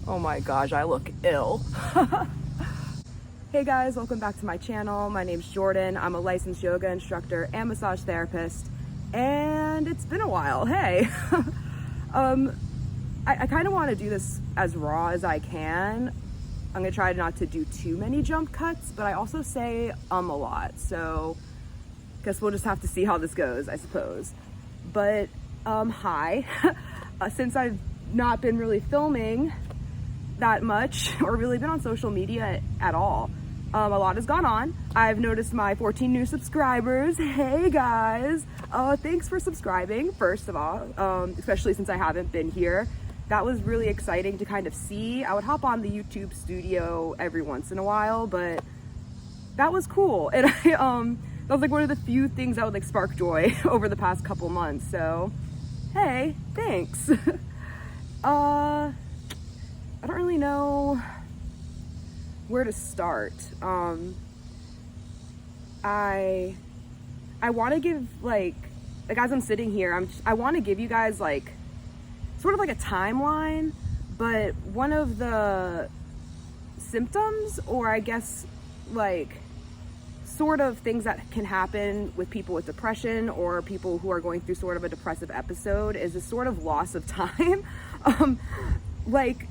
Oh my gosh, I look ill. Hey guys, welcome back to my channel. My name's Jordan. I'm a licensed yoga instructor and massage therapist, and it's been a while. Hey. I kind of want to do this as raw as I can. I'm gonna try not to do too many jump cuts, but I also say a lot, so guess we'll just have to see how this goes, I suppose. But hi. Since I've not been really filming that much or really been on social media at all, a lot has gone on. I've noticed my 14 new subscribers. Hey guys, thanks for subscribing, first of all, especially since I haven't been here. That was really exciting to kind of see. I would hop on the YouTube studio every once in a while, but that was cool. And that was like one of the few things that would like spark joy over the past couple months. So, hey, thanks. I don't really know where to start. I want to give like as I'm sitting here, I want to give you guys like sort of like a timeline, but one of the symptoms, or I guess like sort of things that can happen with people with depression or people who are going through sort of a depressive episode, is a sort of loss of time. Like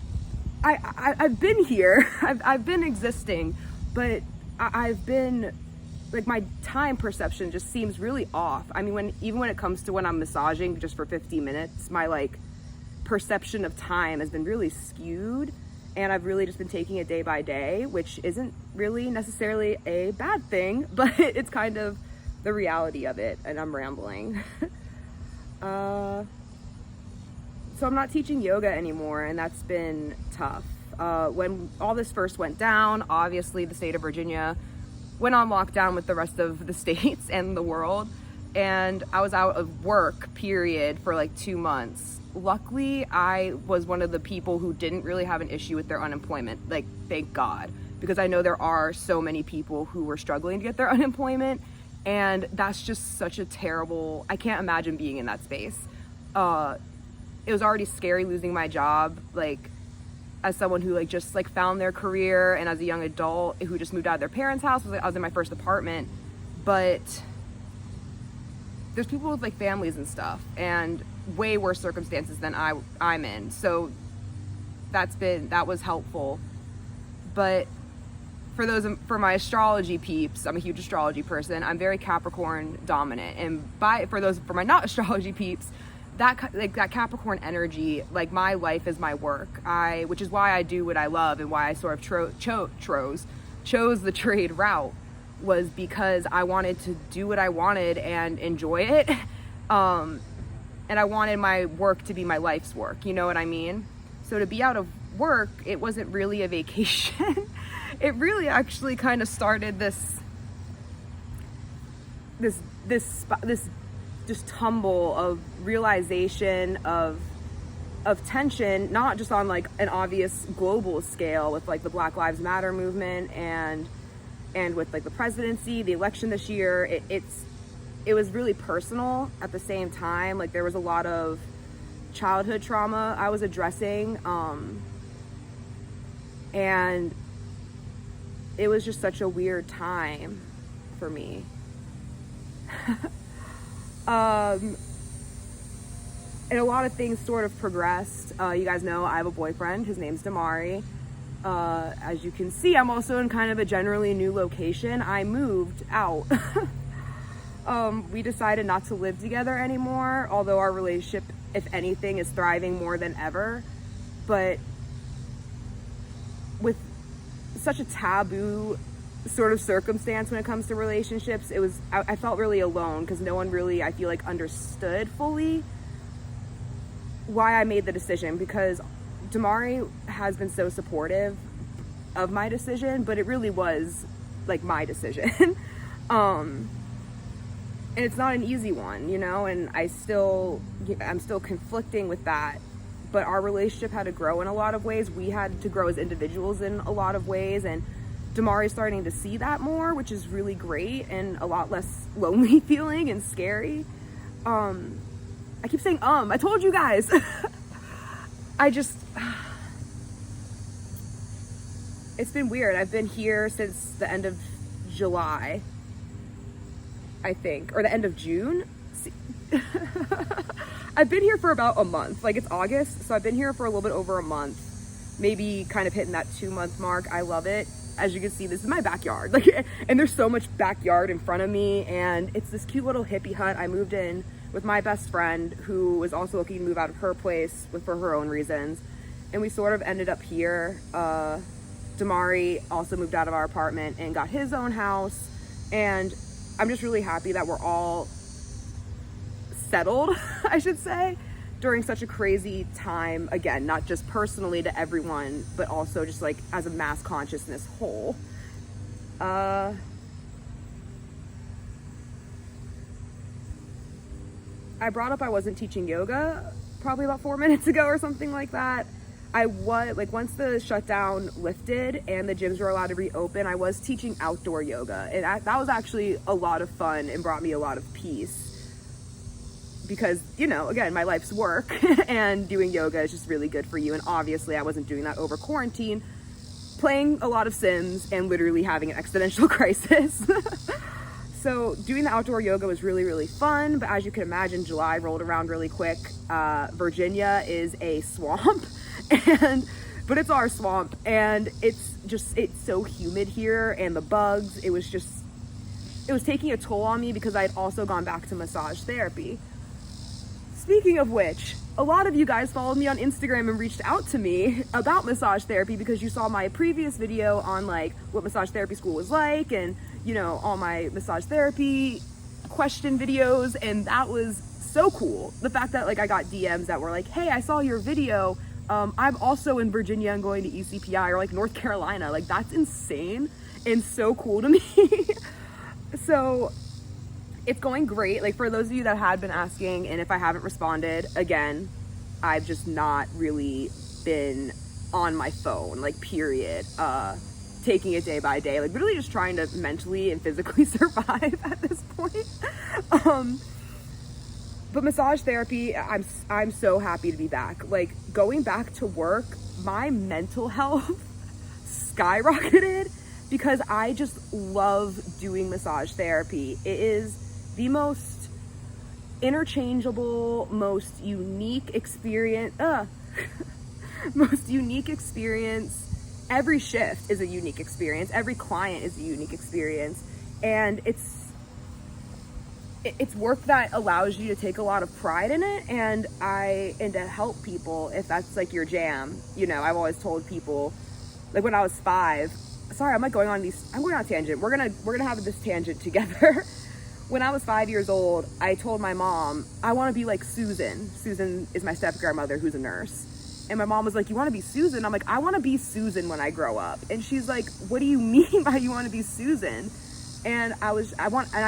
I've been here, I've been existing, but I've been like, my time perception just seems really off. I mean, even when it comes to when I'm massaging just for 50 minutes, my like perception of time has been really skewed, and I've really just been taking it day by day, which isn't really necessarily a bad thing, but it's kind of the reality of it, and I'm rambling. So I'm not teaching yoga anymore, and that's been tough. When all this first went down, obviously the state of Virginia went on lockdown with the rest of the states and the world, and I was out of work, period, for like 2 months. Luckily, I was one of the people who didn't really have an issue with their unemployment, like, thank God, because I know there are so many people who were struggling to get their unemployment, and that's just such a terrible, I can't imagine being in that space. It was already scary losing my job, like, as someone who like just like found their career, and as a young adult who just moved out of their parents' house. I was in my first apartment, but there's people with like families and stuff, and way worse circumstances than I'm in. So that was helpful. But for my astrology peeps, I'm a huge astrology person. I'm very Capricorn dominant, and for my not astrology peeps, that Capricorn energy, like, my life is my work. Which is why I do what I love, and why I sort of chose the trade route, was because I wanted to do what I wanted and enjoy it. And I wanted my work to be my life's work, you know what I mean? So to be out of work, it wasn't really a vacation. It really actually kind of started this just tumble of realization of tension, not just on like an obvious global scale with like the Black Lives Matter movement and with like the presidency, the election this year. It was really personal at the same time. Like, there was a lot of childhood trauma I was addressing, and it was just such a weird time for me. And a lot of things sort of progressed. You guys know I have a boyfriend. His name's Damari. As you can see, I'm also in kind of a generally new location. I moved out. We decided not to live together anymore, although our relationship, if anything, is thriving more than ever. But with such a taboo sort of circumstance when it comes to relationships, I felt really alone, because no one really, I feel like, understood fully why I made the decision, because Damari has been so supportive of my decision, but it really was like my decision. And it's not an easy one, you know, and I'm still conflicting with that. But our relationship had to grow in a lot of ways. We had to grow as individuals in a lot of ways, and Damari's starting to see that more, which is really great and a lot less lonely feeling and scary. I keep saying I told you guys. it's been weird. I've been here since the end of July, I think, or the end of June. I've been here for about a month. Like, it's August, so I've been here for a little bit over a month, maybe kind of hitting that 2-month mark. I love it. As you can see, this is my backyard, like, and there's so much backyard in front of me, and it's this cute little hippie hut. I moved in with my best friend, who was also looking to move out of her place for her own reasons, and we sort of ended up here. Damari also moved out of our apartment and got his own house, and I'm just really happy that we're all settled, I should say, during such a crazy time. Again, not just personally to everyone, but also just like as a mass consciousness whole. I brought up I wasn't teaching yoga probably about 4 minutes ago or something like that. I was, like, once the shutdown lifted and the gyms were allowed to reopen, I was teaching outdoor yoga, and that was actually a lot of fun and brought me a lot of peace, because, you know, again, my life's work and doing yoga is just really good for you. And obviously I wasn't doing that over quarantine, playing a lot of Sims and literally having an existential crisis. So doing the outdoor yoga was really, really fun. But as you can imagine, July rolled around really quick. Virginia is a swamp, but it's our swamp, and it's so humid here, and the bugs, it was taking a toll on me, because I had also gone back to massage therapy. Speaking of which, a lot of you guys followed me on Instagram and reached out to me about massage therapy because you saw my previous video on like what massage therapy school was like, and, you know, all my massage therapy question videos, and that was so cool. The fact that, like, I got DMs that were like, hey, I saw your video, I'm also in Virginia and going to ECPI, or like North Carolina. Like, that's insane and so cool to me. So it's going great. Like, for those of you that had been asking, and if I haven't responded, again, I've just not really been on my phone, like, period. Taking it day by day, like, literally just trying to mentally and physically survive at this point. But massage therapy, I'm so happy to be back. Like, going back to work, my mental health skyrocketed because I just love doing massage therapy. It is the most interchangeable, most unique experience. Most unique experience. Every shift is a unique experience. Every client is a unique experience. And it's work that allows you to take a lot of pride in it, and to help people if that's like your jam. You know, I've always told people, like, when I was 5, sorry, I'm going on a tangent. We're gonna have this tangent together. When I was 5 years old, I told my mom, I want to be like Susan. Susan is my step-grandmother, who's a nurse. And my mom was like, you want to be Susan? I'm like, I want to be Susan when I grow up. And she's like, what do you mean by you want to be Susan? And I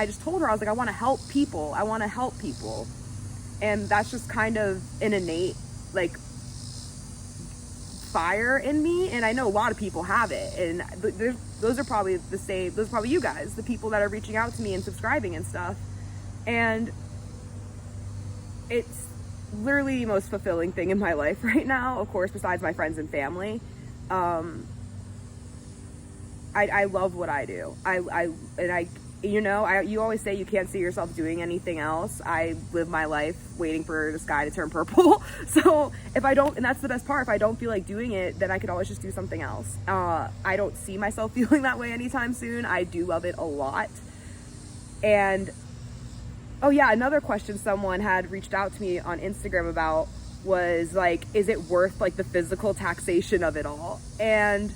just told her, I was like, I want to help people. I want to help people. And that's just kind of an innate, like, fire in me. And I know a lot of people have it. And those are probably the same. Those are probably you guys, the people that are reaching out to me and subscribing and stuff. And it's literally the most fulfilling thing in my life right now, of course, besides my friends and family. I love what I do. You always say you can't see yourself doing anything else. I live my life waiting for the sky to turn purple. So if I don't, and that's the best part, if I don't feel like doing it, then I could always just do something else. I don't see myself feeling that way anytime soon. I do love it a lot. And oh yeah, another question someone had reached out to me on Instagram about was like, is it worth like the physical taxation of it all? And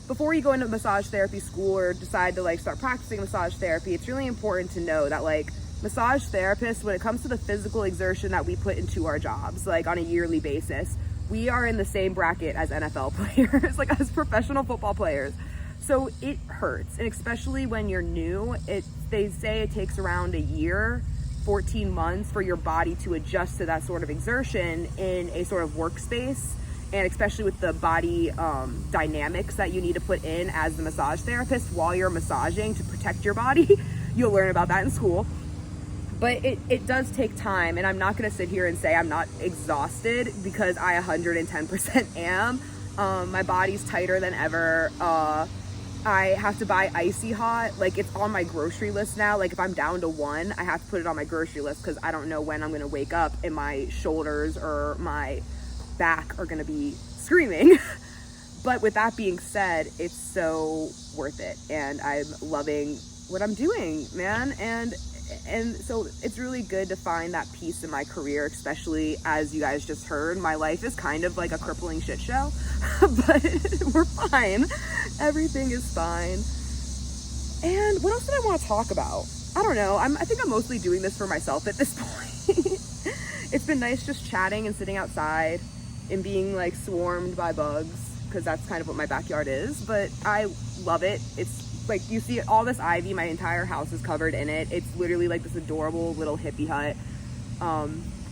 before you go into massage therapy school or decide to like start practicing massage therapy, it's really important to know that like massage therapists, when it comes to the physical exertion that we put into our jobs, like on a yearly basis, we are in the same bracket as NFL players, like as professional football players. So it hurts, and especially when you're new, they say it takes around a year, 14 months for your body to adjust to that sort of exertion in a sort of workspace. And especially with the body dynamics that you need to put in as the massage therapist while you're massaging to protect your body. You'll learn about that in school. But it does take time, and I'm not going to sit here and say I'm not exhausted, because I 110% am. My body's tighter than ever. I have to buy Icy Hot. Like, it's on my grocery list now. Like, if I'm down to one, I have to put it on my grocery list because I don't know when I'm gonna wake up and my shoulders or my back are gonna be screaming. But with that being said, it's so worth it, and I'm loving what I'm doing, man. And so it's really good to find that peace in my career, especially as you guys just heard, my life is kind of like a crippling shit show, but we're fine. Everything is fine. And what else did I want to talk about? I don't know. I think I'm mostly doing this for myself at this point. It's been nice just chatting and sitting outside and being like swarmed by bugs, because that's kind of what my backyard is, but I love it. It's like, you see all this ivy, my entire house is covered in it. It's literally like this adorable little hippie hut.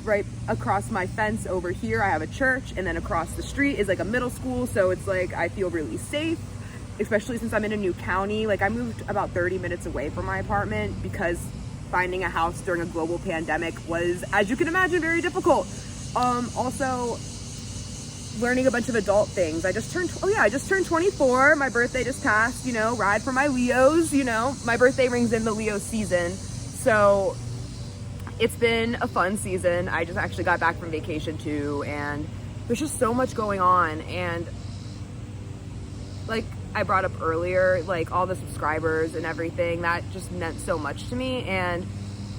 Right across my fence over here, I have a church, and then across the street is like a middle school. So it's like, I feel really safe, especially since I'm in a new county. Like, I moved about 30 minutes away from my apartment because finding a house during a global pandemic was, as you can imagine, very difficult. Also, learning a bunch of adult things. I just turned 24. My birthday just passed, you know, ride for my Leos, you know, my birthday rings in the Leo season. So it's been a fun season. I just actually got back from vacation too, and there's just so much going on. And like I brought up earlier, like all the subscribers and everything, that just meant so much to me. And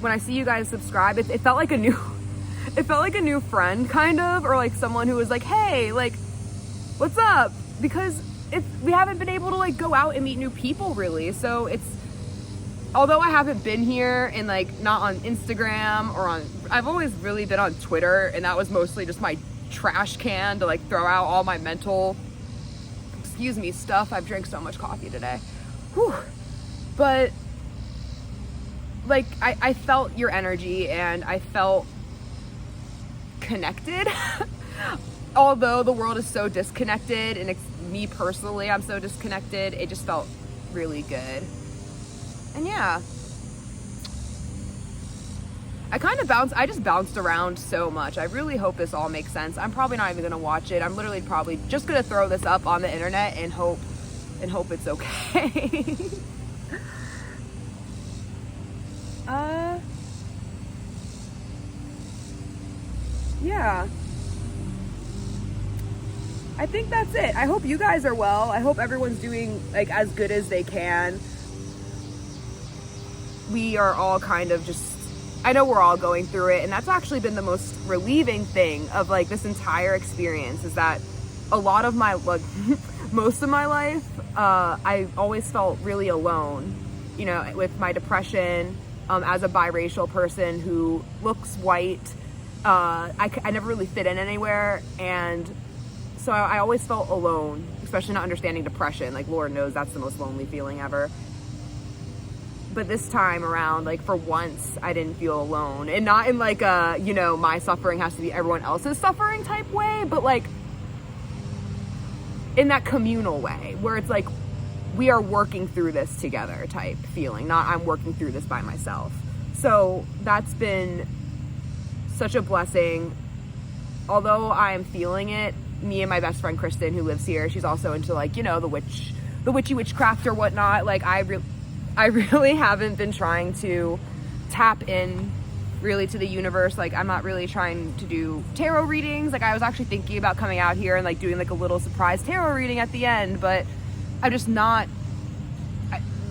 when I see you guys subscribe, it felt like a new friend, kind of, or like someone who was like, hey, like, what's up? Because we haven't been able to like go out and meet new people really. So although I haven't been here and like not on Instagram or I've always really been on Twitter, and that was mostly just my trash can to like throw out all my mental, stuff. I've drank so much coffee today. Whew. But like, I felt your energy and I felt connected. Although the world is so disconnected, and me personally, I'm so disconnected, it just felt really good. And yeah, I just bounced around so much. I really hope this all makes sense. I'm probably not even gonna watch it. I'm literally probably just gonna throw this up on the internet and hope it's okay. Yeah, I think that's it. I hope you guys are well. I hope everyone's doing like as good as they can. We are all kind of I know we're all going through it, and that's actually been the most relieving thing of like this entire experience, is that a lot of my, like, most of my life, I always felt really alone, you know, with my depression, as a biracial person who looks white. I never really fit in anywhere, and so I always felt alone, especially not understanding depression. Like, Lord knows that's the most lonely feeling ever. But this time around, like, for once, I didn't feel alone. And not in like a, you know, my suffering has to be everyone else's suffering type way, but like in that communal way where it's like we are working through this together type feeling, not I'm working through this by myself. So that's been such a blessing. Although I'm feeling it, me and my best friend Kristen, who lives here, she's also into like, you know, the witchy witchcraft or whatnot. Like, I really haven't been trying to tap in really to the universe. Like, I'm not really trying to do tarot readings. Like, I was actually thinking about coming out here and like doing like a little surprise tarot reading at the end, but I'm just not,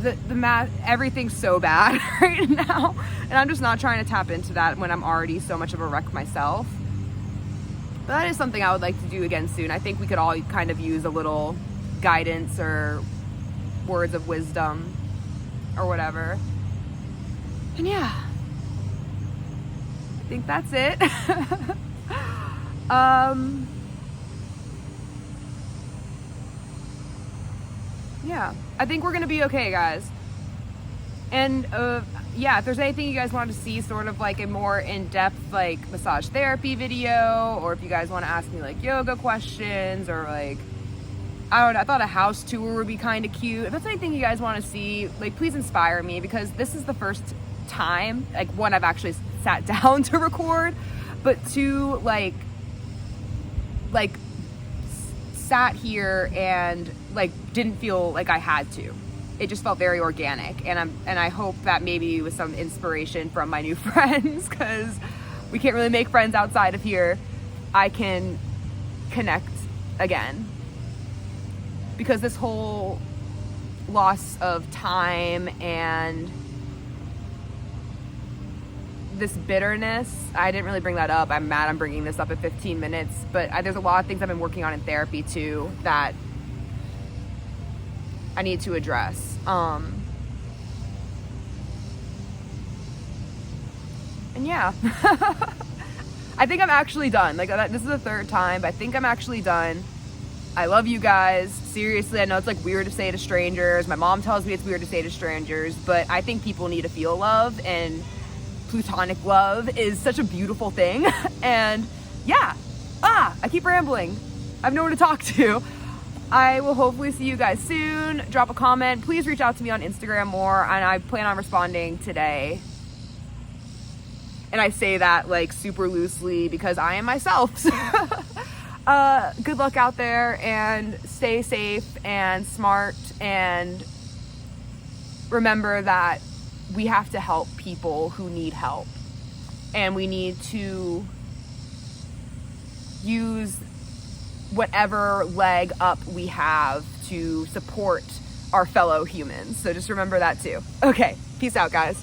the math, everything's so bad right now, and I'm just not trying to tap into that when I'm already so much of a wreck myself. But that is something I would like to do again soon. I think we could all kind of use a little guidance or words of wisdom or whatever. And yeah, I think that's it. Yeah, I think we're gonna be okay, guys. And yeah, if there's anything you guys want to see, sort of like a more in-depth like massage therapy video, or if you guys want to ask me like yoga questions, or like, I don't know, I thought a house tour would be kind of cute. If that's anything you guys want to see, like, please inspire me, because this is the first time, like, one, I've actually sat down to record, but two, like sat here and like didn't feel like I had to. It just felt very organic, and I hope that maybe with some inspiration from my new friends, because we can't really make friends outside of here, I can connect again. Because this whole loss of time and this bitterness, I didn't really bring that up. I'm mad I'm bringing this up at 15 minutes, but there's a lot of things I've been working on in therapy too that I need to address. And yeah, I think I'm actually done. Like, this is the third time, but I think I'm actually done. I love you guys. Seriously, I know it's like weird to say to strangers. My mom tells me it's weird to say to strangers, but I think people need to feel love, and platonic love is such a beautiful thing. And yeah, I keep rambling. I have no one to talk to. I will hopefully see you guys soon. Drop a comment. Please reach out to me on Instagram more, and I plan on responding today. And I say that like super loosely because I am myself. Good luck out there, and stay safe and smart, and remember that we have to help people who need help, and we need to use whatever leg up we have to support our fellow humans. So just remember that too. Okay, peace out, guys.